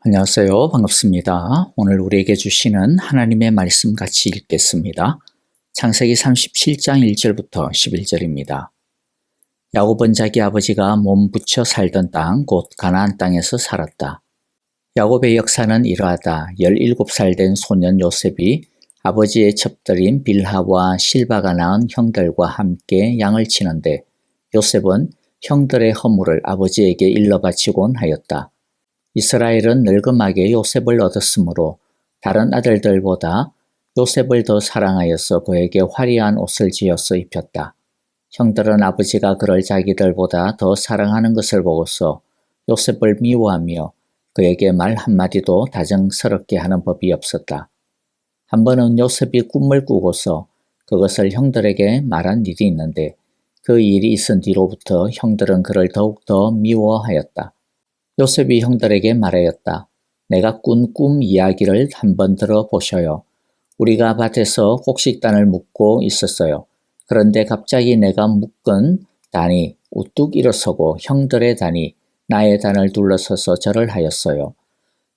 안녕하세요. 반갑습니다. 오늘 우리에게 주시는 하나님의 말씀 같이 읽겠습니다. 창세기 37장 1절부터 11절입니다. 야곱은 자기 아버지가 몸붙여 살던 땅, 곧 가나안 땅에서 살았다. 야곱의 역사는 이러하다. 17살 된 소년 요셉이 아버지의 첩들인 빌하와 실바가 낳은 형들과 함께 양을 치는데 요셉은 형들의 허물을 아버지에게 일러 바치곤 하였다. 이스라엘은 늙음하게 요셉을 얻었으므로 다른 아들들보다 요셉을 더 사랑하여서 그에게 화려한 옷을 지어서 입혔다. 형들은 아버지가 그를 자기들보다 더 사랑하는 것을 보고서 요셉을 미워하며 그에게 말 한마디도 다정스럽게 하는 법이 없었다. 한 번은 요셉이 꿈을 꾸고서 그것을 형들에게 말한 일이 있는데 그 일이 있은 뒤로부터 형들은 그를 더욱더 미워하였다. 요셉이 형들에게 말하였다. 내가 꾼 꿈 이야기를 한번 들어보셔요. 우리가 밭에서 곡식단을 묶고 있었어요. 그런데 갑자기 내가 묶은 단이 우뚝 일어서고 형들의 단이 나의 단을 둘러서서 절을 하였어요.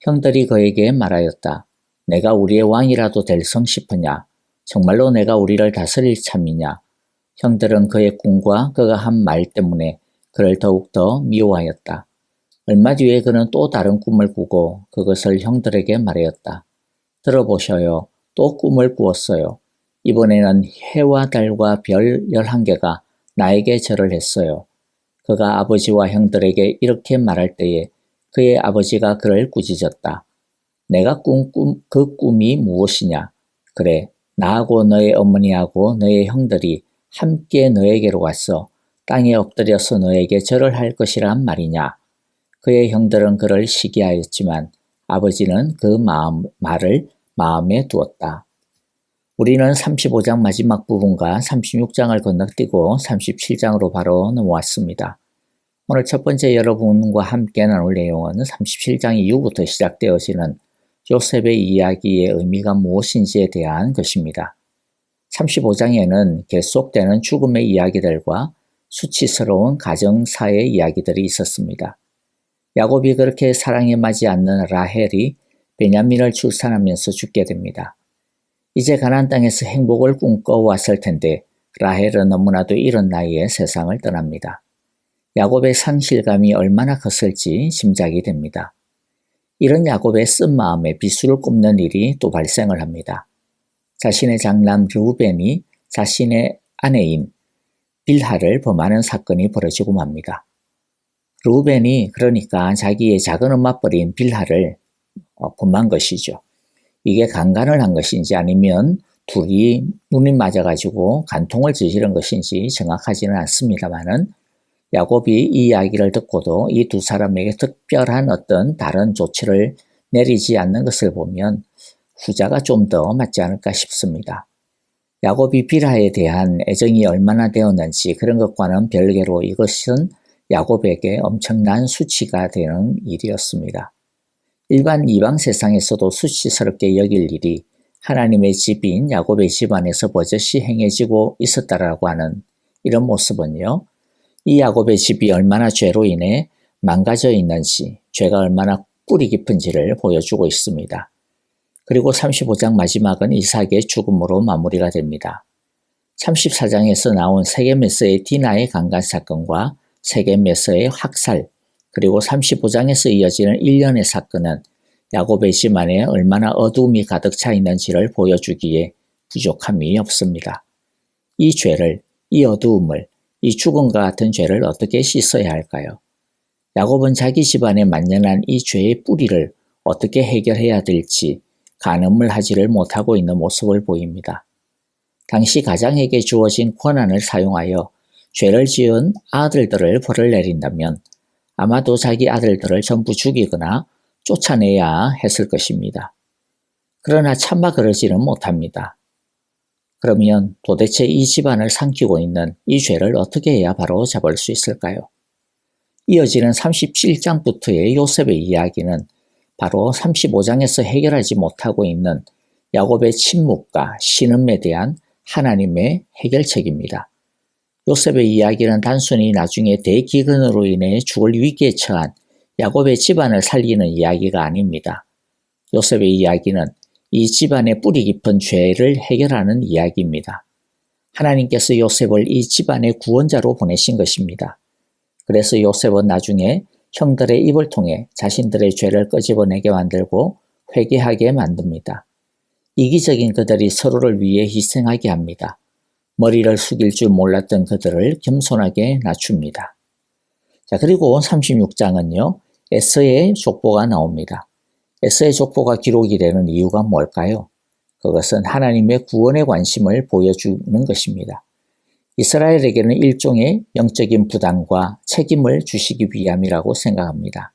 형들이 그에게 말하였다. 내가 우리의 왕이라도 될성 싶으냐? 정말로 내가 우리를 다스릴 참이냐? 형들은 그의 꿈과 그가 한 말 때문에 그를 더욱더 미워하였다. 얼마 뒤에 그는 또 다른 꿈을 꾸고 그것을 형들에게 말하였다. 들어보셔요. 또 꿈을 꾸었어요. 이번에는 해와 달과 별 11개가 나에게 절을 했어요. 그가 아버지와 형들에게 이렇게 말할 때에 그의 아버지가 그를 꾸짖었다. 내가 꾼 그 꿈이 무엇이냐? 그래, 나하고 너의 어머니하고 너의 형들이 함께 너에게로 왔어. 땅에 엎드려서 너에게 절을 할 것이란 말이냐? 그의 형들은 그를 시기하였지만 아버지는 그 말을 마음에 두었다. 우리는 35장 마지막 부분과 36장을 건너뛰고 37장으로 바로 넘어왔습니다. 오늘 첫 번째 여러분과 함께 나눌 내용은 37장 이후부터 시작되어지는 요셉의 이야기의 의미가 무엇인지에 대한 것입니다. 35장에는 계속되는 죽음의 이야기들과 수치스러운 가정사의 이야기들이 있었습니다. 야곱이 그렇게 사랑에 맞지 않는 라헬이 베냐민을 출산하면서 죽게 됩니다. 이제 가나안 땅에서 행복을 꿈꿔왔을 텐데 라헬은 너무나도 이른 나이에 세상을 떠납니다. 야곱의 상실감이 얼마나 컸을지 짐작이 됩니다. 이런 야곱의 쓴 마음에 비수를 꼽는 일이 또 발생을 합니다. 자신의 장남 르우벤이 자신의 아내인 빌하를 범하는 사건이 벌어지고 맙니다. 르우벤이 그러니까 자기의 작은 엄마뻘인 빌하를 범한 것이죠. 이게 강간을 한 것인지 아니면 둘이 눈이 맞아가지고 간통을 저지른 것인지 정확하지는 않습니다만은 야곱이 이 이야기를 듣고도 이 두 사람에게 특별한 어떤 다른 조치를 내리지 않는 것을 보면 후자가 좀 더 맞지 않을까 싶습니다. 야곱이 빌하에 대한 애정이 얼마나 되었는지 그런 것과는 별개로 이것은 야곱에게 엄청난 수치가 되는 일이었습니다. 일반 이방 세상에서도 수치스럽게 여길 일이 하나님의 집인 야곱의 집안에서 버젓이 행해지고 있었다라고 하는 이런 모습은요. 이 야곱의 집이 얼마나 죄로 인해 망가져 있는지, 죄가 얼마나 뿌리 깊은지를 보여주고 있습니다. 그리고 35장 마지막은 이삭의 죽음으로 마무리가 됩니다. 34장에서 나온 세겜에서의 디나의 강간 사건과 세겜에서의 학살, 그리고 35장에서 이어지는 일련의 사건은 야곱의 집안에 얼마나 어두움이 가득 차 있는지를 보여주기에 부족함이 없습니다. 이 죄를, 이 어두움을, 이 죽음과 같은 죄를 어떻게 씻어야 할까요? 야곱은 자기 집안에 만연한 이 죄의 뿌리를 어떻게 해결해야 될지 가늠을 하지를 못하고 있는 모습을 보입니다. 당시 가장에게 주어진 권한을 사용하여 죄를 지은 아들들을 벌을 내린다면 아마도 자기 아들들을 전부 죽이거나 쫓아내야 했을 것입니다. 그러나 차마 그러지는 못합니다. 그러면 도대체 이 집안을 삼키고 있는 이 죄를 어떻게 해야 바로 잡을 수 있을까요? 이어지는 37장부터의 요셉의 이야기는 바로 35장에서 해결하지 못하고 있는 야곱의 침묵과 신음에 대한 하나님의 해결책입니다. 요셉의 이야기는 단순히 나중에 대기근으로 인해 죽을 위기에 처한 야곱의 집안을 살리는 이야기가 아닙니다. 요셉의 이야기는 이 집안의 뿌리 깊은 죄를 해결하는 이야기입니다. 하나님께서 요셉을 이 집안의 구원자로 보내신 것입니다. 그래서 요셉은 나중에 형들의 입을 통해 자신들의 죄를 끄집어내게 만들고 회개하게 만듭니다. 이기적인 그들이 서로를 위해 희생하게 합니다. 머리를 숙일 줄 몰랐던 그들을 겸손하게 낮춥니다. 자, 그리고 36장은요, 에서의 족보가 나옵니다. 에서의 족보가 기록이 되는 이유가 뭘까요? 그것은 하나님의 구원에 관심을 보여주는 것입니다. 이스라엘에게는 일종의 영적인 부담과 책임을 주시기 위함이라고 생각합니다.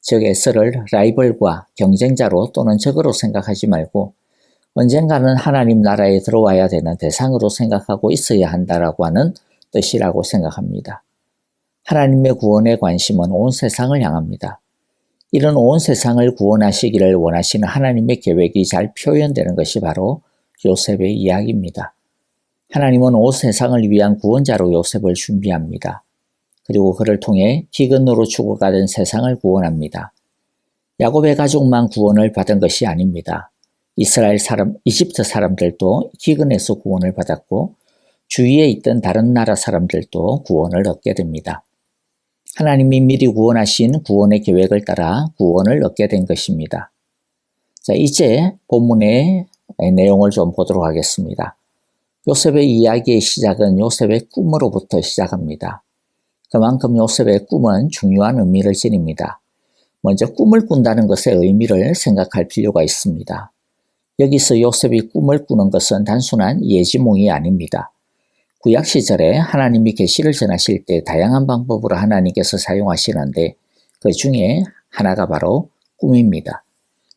즉, 에서를 라이벌과 경쟁자로 또는 적으로 생각하지 말고 언젠가는 하나님 나라에 들어와야 되는 대상으로 생각하고 있어야 한다라고 하는 뜻이라고 생각합니다. 하나님의 구원에 관심은 온 세상을 향합니다. 이런 온 세상을 구원하시기를 원하시는 하나님의 계획이 잘 표현되는 것이 바로 요셉의 이야기입니다. 하나님은 온 세상을 위한 구원자로 요셉을 준비합니다. 그리고 그를 통해 기근으로 죽어가던 세상을 구원합니다. 야곱의 가족만 구원을 받은 것이 아닙니다. 이집트 사람들도 기근에서 구원을 받았고 주위에 있던 다른 나라 사람들도 구원을 얻게 됩니다. 하나님이 미리 구원하신 구원의 계획을 따라 구원을 얻게 된 것입니다. 자, 이제 본문의 내용을 좀 보도록 하겠습니다. 요셉의 이야기의 시작은 요셉의 꿈으로부터 시작합니다. 그만큼 요셉의 꿈은 중요한 의미를 지닙니다. 먼저 꿈을 꾼다는 것의 의미를 생각할 필요가 있습니다. 여기서 요셉이 꿈을 꾸는 것은 단순한 예지몽이 아닙니다. 구약 시절에 하나님이 계시를 전하실 때 다양한 방법으로 하나님께서 사용하시는데 그 중에 하나가 바로 꿈입니다.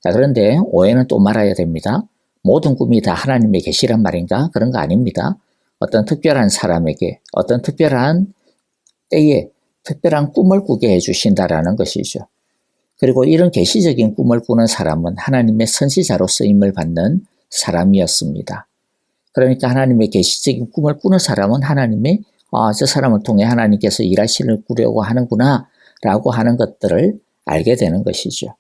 자, 그런데 오해는 또 말아야 됩니다. 모든 꿈이 다 하나님의 계시란 말인가? 그런 거 아닙니다. 어떤 특별한 사람에게 어떤 특별한 때에 특별한 꿈을 꾸게 해주신다라는 것이죠. 그리고 이런 계시적인 꿈을 꾸는 사람은 하나님의 선지자로 쓰임을 받는 사람이었습니다. 그러니까 하나님의 계시적인 꿈을 꾸는 사람은 하나님의 저 사람을 통해 하나님께서 일하시를 꾸려고 하는구나 라고 하는 것들을 알게 되는 것이죠.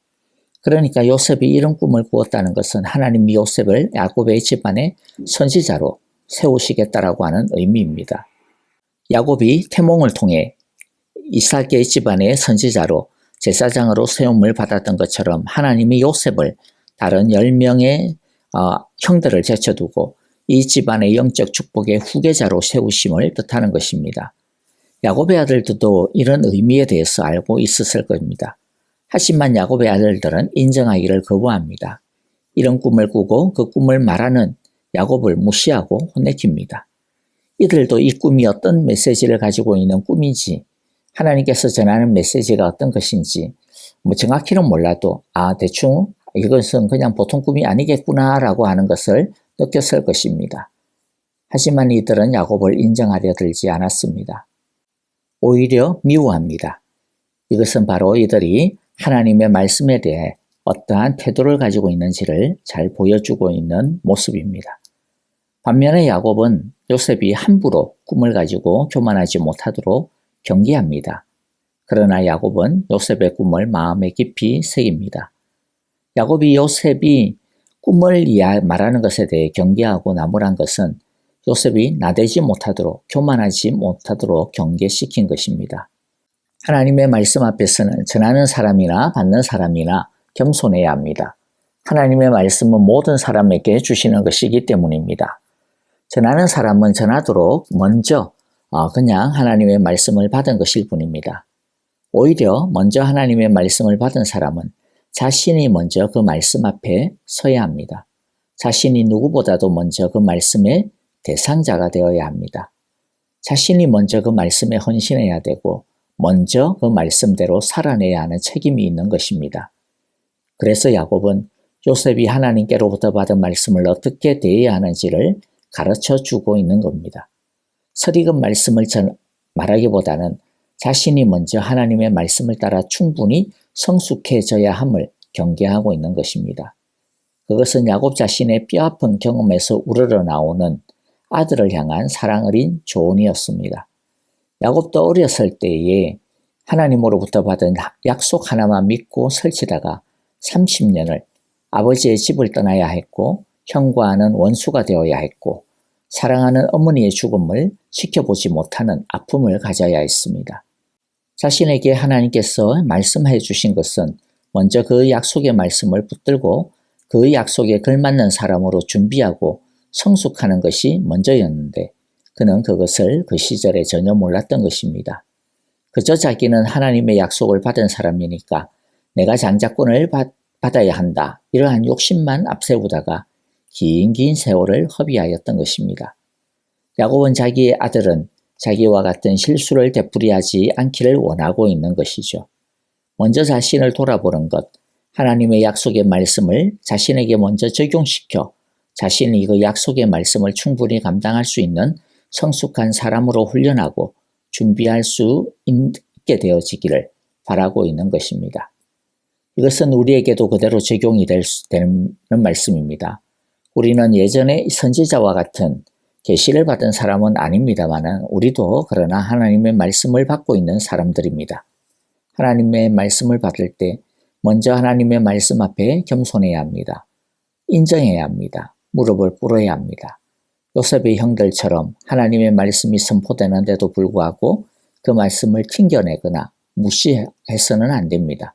그러니까 요셉이 이런 꿈을 꾸었다는 것은 하나님이 요셉을 야곱의 집안의 선지자로 세우시겠다라고 하는 의미입니다. 야곱이 태몽을 통해 이삭의 집안의 선지자로 제사장으로 세움을 받았던 것처럼 하나님이 요셉을 다른 10명의 형들을 제쳐두고 이 집안의 영적 축복의 후계자로 세우심을 뜻하는 것입니다. 야곱의 아들들도 이런 의미에 대해서 알고 있었을 겁니다. 하지만 야곱의 아들들은 인정하기를 거부합니다. 이런 꿈을 꾸고 그 꿈을 말하는 야곱을 무시하고 혼내킵니다. 이들도 이 꿈이 어떤 메시지를 가지고 있는 꿈인지 하나님께서 전하는 메시지가 어떤 것인지 정확히는 몰라도 대충 이것은 그냥 보통 꿈이 아니겠구나 라고 하는 것을 느꼈을 것입니다. 하지만 이들은 야곱을 인정하려 들지 않았습니다. 오히려 미워합니다. 이것은 바로 이들이 하나님의 말씀에 대해 어떠한 태도를 가지고 있는지를 잘 보여주고 있는 모습입니다. 반면에 야곱은 요셉이 함부로 꿈을 가지고 교만하지 못하도록 경계합니다. 그러나 야곱은 요셉의 꿈을 마음에 깊이 새깁니다. 야곱이 요셉이 꿈을 말하는 것에 대해 경계하고 나무란 것은 요셉이 나대지 못하도록 교만하지 못하도록 경계시킨 것입니다. 하나님의 말씀 앞에서는 전하는 사람이나 받는 사람이나 겸손해야 합니다. 하나님의 말씀은 모든 사람에게 주시는 것이기 때문입니다. 전하는 사람은 전하도록 먼저 그냥 하나님의 말씀을 받은 것일 뿐입니다. 오히려 먼저 하나님의 말씀을 받은 사람은 자신이 먼저 그 말씀 앞에 서야 합니다. 자신이 누구보다도 먼저 그 말씀의 대상자가 되어야 합니다. 자신이 먼저 그 말씀에 헌신해야 되고 먼저 그 말씀대로 살아내야 하는 책임이 있는 것입니다. 그래서 야곱은 요셉이 하나님께로부터 받은 말씀을 어떻게 대해야 하는지를 가르쳐 주고 있는 겁니다. 설익은 말씀을 말하기보다는 자신이 먼저 하나님의 말씀을 따라 충분히 성숙해져야 함을 경계하고 있는 것입니다. 그것은 야곱 자신의 뼈아픈 경험에서 우러러 나오는 아들을 향한 사랑 어린 조언이었습니다. 야곱도 어렸을 때에 하나님으로부터 받은 약속 하나만 믿고 설치다가 30년을 아버지의 집을 떠나야 했고 형과는 원수가 되어야 했고 사랑하는 어머니의 죽음을 지켜보지 못하는 아픔을 가져야 했습니다. 자신에게 하나님께서 말씀해 주신 것은 먼저 그 약속의 말씀을 붙들고 그 약속에 걸맞는 사람으로 준비하고 성숙하는 것이 먼저였는데 그는 그것을 그 시절에 전혀 몰랐던 것입니다. 그저 자기는 하나님의 약속을 받은 사람이니까 내가 장자권을 받아야 한다. 이러한 욕심만 앞세우다가 긴 세월을 허비하였던 것입니다. 야곱은 자기의 아들은 자기와 같은 실수를 되풀이하지 않기를 원하고 있는 것이죠. 먼저 자신을 돌아보는 것, 하나님의 약속의 말씀을 자신에게 먼저 적용시켜 자신이 그 약속의 말씀을 충분히 감당할 수 있는 성숙한 사람으로 훈련하고 준비할 수 있게 되어지기를 바라고 있는 것입니다. 이것은 우리에게도 그대로 적용이 되는 말씀입니다. 우리는 예전에 선지자와 같은 계시를 받은 사람은 아닙니다만 우리도 그러나 하나님의 말씀을 받고 있는 사람들입니다. 하나님의 말씀을 받을 때 먼저 하나님의 말씀 앞에 겸손해야 합니다. 인정해야 합니다. 무릎을 꿇어야 합니다. 요셉의 형들처럼 하나님의 말씀이 선포되는데도 불구하고 그 말씀을 튕겨내거나 무시해서는 안 됩니다.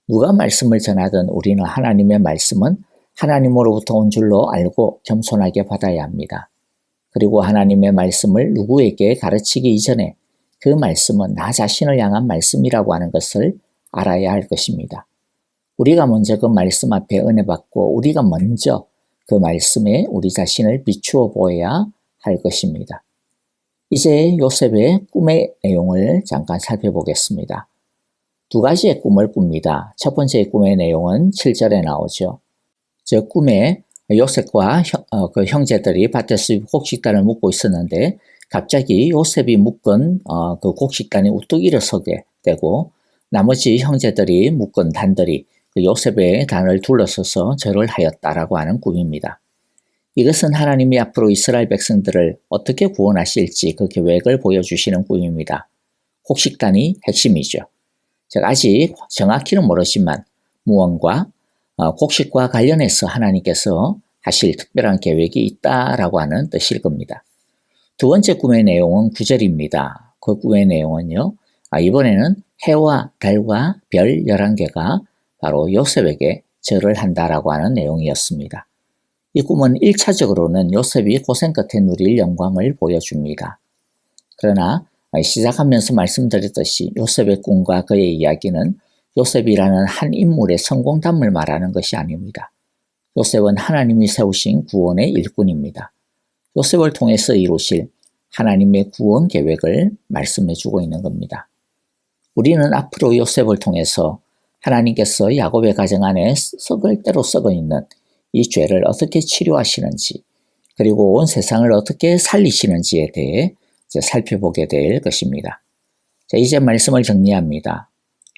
누가 말씀을 전하든 우리는 하나님의 말씀은 하나님으로부터 온 줄로 알고 겸손하게 받아야 합니다. 그리고 하나님의 말씀을 누구에게 가르치기 이전에 그 말씀은 나 자신을 향한 말씀이라고 하는 것을 알아야 할 것입니다. 우리가 먼저 그 말씀 앞에 은혜 받고 우리가 먼저 그 말씀에 우리 자신을 비추어 보아야 할 것입니다. 이제 요셉의 꿈의 내용을 잠깐 살펴보겠습니다. 두 가지의 꿈을 꿉니다. 첫 번째 꿈의 내용은 7절에 나오죠. 저 꿈에 요셉과 그 형제들이 밭에서 곡식단을 묶고 있었는데 갑자기 요셉이 묶은 그 곡식단이 우뚝 일어서게 되고 나머지 형제들이 묶은 단들이 그 요셉의 단을 둘러서서 절을 하였다라고 하는 꿈입니다. 이것은 하나님이 앞으로 이스라엘 백성들을 어떻게 구원하실지 그 계획을 보여주시는 꿈입니다. 곡식단이 핵심이죠. 즉 아직 정확히는 모르지만 무언가 곡식과 관련해서 하나님께서 하실 특별한 계획이 있다라고 하는 뜻일 겁니다. 두 번째 꿈의 내용은 9절입니다. 그 꿈의 내용은요. 이번에는 해와 달과 별 11개가 바로 요셉에게 절을 한다라고 하는 내용이었습니다. 이 꿈은 1차적으로는 요셉이 고생 끝에 누릴 영광을 보여줍니다. 그러나 시작하면서 말씀드렸듯이 요셉의 꿈과 그의 이야기는 요셉이라는 한 인물의 성공담을 말하는 것이 아닙니다. 요셉은 하나님이 세우신 구원의 일꾼입니다. 요셉을 통해서 이루실 하나님의 구원 계획을 말씀해 주고 있는 겁니다. 우리는 앞으로 요셉을 통해서 하나님께서 야곱의 가정 안에 썩을 대로 썩어 있는 이 죄를 어떻게 치료하시는지 그리고 온 세상을 어떻게 살리시는지에 대해 살펴보게 될 것입니다. 자, 이제 말씀을 정리합니다.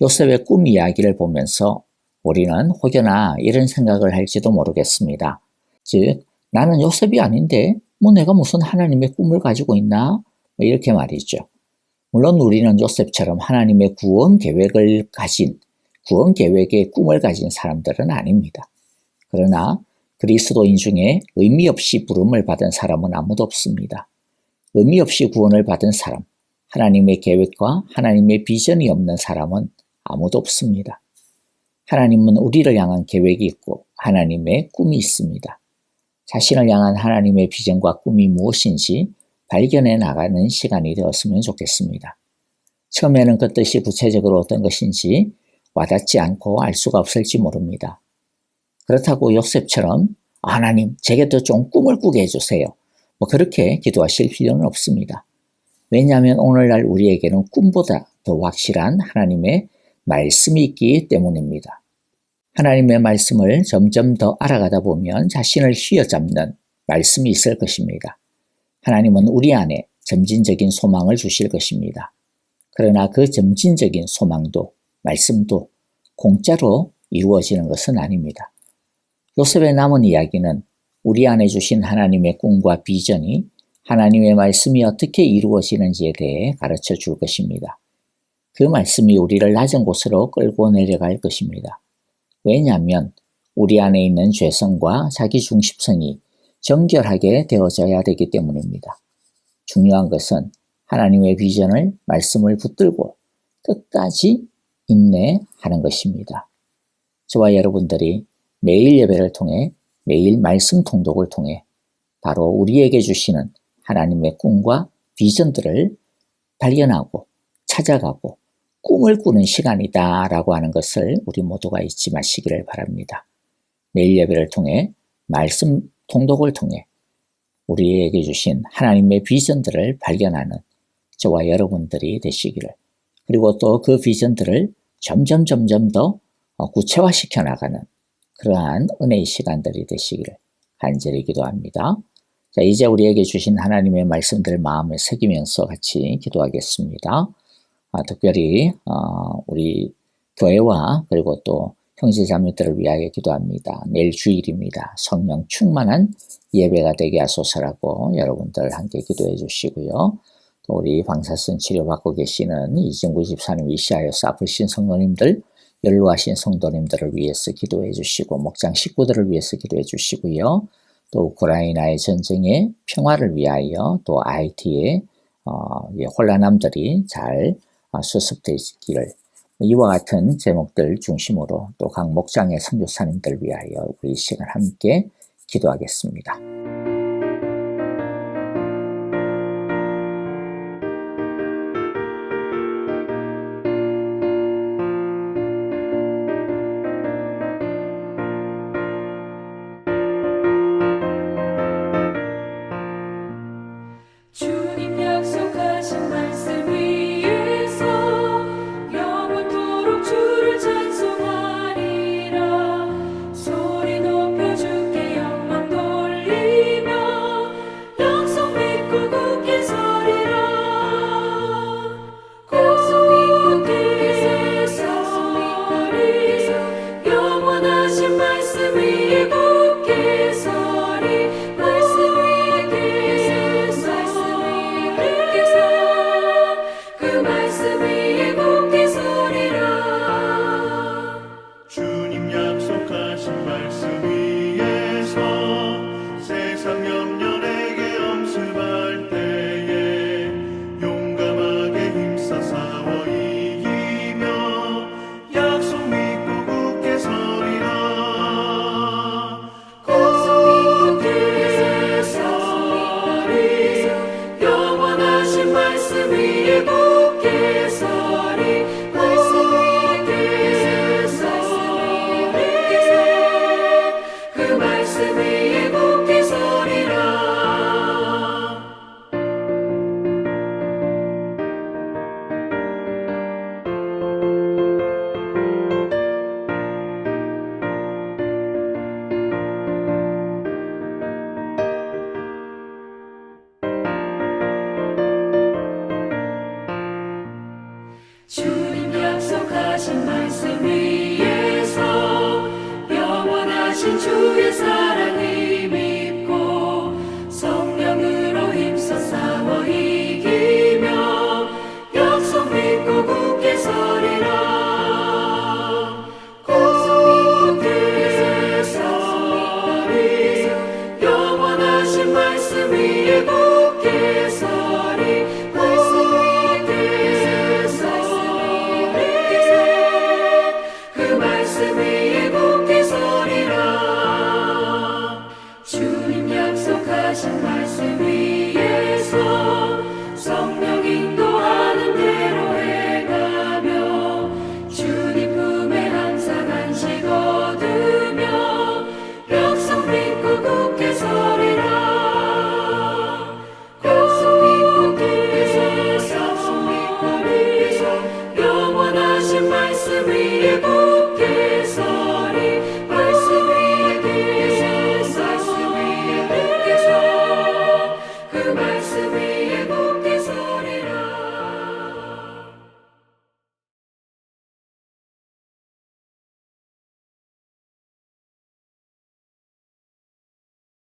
요셉의 꿈 이야기를 보면서 우리는 혹여나 이런 생각을 할지도 모르겠습니다. 즉 나는 요셉이 아닌데 내가 무슨 하나님의 꿈을 가지고 있나? 이렇게 말이죠. 물론 우리는 요셉처럼 하나님의 구원 계획의 꿈을 가진 사람들은 아닙니다. 그러나 그리스도인 중에 의미 없이 부름을 받은 사람은 아무도 없습니다. 의미 없이 구원을 받은 사람, 하나님의 계획과 하나님의 비전이 없는 사람은 아무도 없습니다. 하나님은 우리를 향한 계획이 있고 하나님의 꿈이 있습니다. 자신을 향한 하나님의 비전과 꿈이 무엇인지 발견해 나가는 시간이 되었으면 좋겠습니다. 처음에는 그 뜻이 구체적으로 어떤 것인지 와닿지 않고 알 수가 없을지 모릅니다. 그렇다고 요셉처럼 하나님 제게도 좀 꿈을 꾸게 해주세요. 그렇게 기도하실 필요는 없습니다. 왜냐하면 오늘날 우리에게는 꿈보다 더 확실한 하나님의 말씀이 있기 때문입니다. 하나님의 말씀을 점점 더 알아가다 보면 자신을 휘어잡는 말씀이 있을 것입니다. 하나님은 우리 안에 점진적인 소망을 주실 것입니다. 그러나 그 점진적인 소망도 말씀도 공짜로 이루어지는 것은 아닙니다. 요셉의 남은 이야기는 우리 안에 주신 하나님의 꿈과 비전이 하나님의 말씀이 어떻게 이루어지는지에 대해 가르쳐 줄 것입니다. 그 말씀이 우리를 낮은 곳으로 끌고 내려갈 것입니다. 왜냐하면 우리 안에 있는 죄성과 자기중심성이 정결하게 되어져야 되기 때문입니다. 중요한 것은 하나님의 비전을 말씀을 붙들고 끝까지 인내하는 것입니다. 저와 여러분들이 매일 예배를 통해 매일 말씀 통독을 통해 바로 우리에게 주시는 하나님의 꿈과 비전들을 발견하고 찾아가고 꿈을 꾸는 시간이다라고 하는 것을 우리 모두가 잊지 마시기를 바랍니다. 매일 예배를 통해 말씀 통독을 통해 우리에게 주신 하나님의 비전들을 발견하는 저와 여러분들이 되시기를, 그리고 또 그 비전들을 점점 더 구체화시켜 나가는 그러한 은혜의 시간들이 되시기를 간절히 기도합니다. 자, 이제 우리에게 주신 하나님의 말씀들 마음에 새기면서 같이 기도하겠습니다. 특별히 우리 교회와 그리고 또 형제자매들을 위하여 기도합니다. 내일 주일입니다. 성령 충만한 예배가 되게 하소서라고 여러분들 함께 기도해 주시고요. 또 우리 방사선 치료받고 계시는 이진구 집사님, 이시하여서 아프신 성도님들, 연로하신 성도님들을 위해서 기도해 주시고, 목장 식구들을 위해서 기도해 주시고요. 또 우크라이나의 전쟁의 평화를 위하여, 또 IT의 혼란함들이 잘 수습되기를, 이와 같은 제목들 중심으로 또 각 목장의 선교사님들 위하여 우리 이 시간 함께 기도하겠습니다. 주님 약속하신 말씀이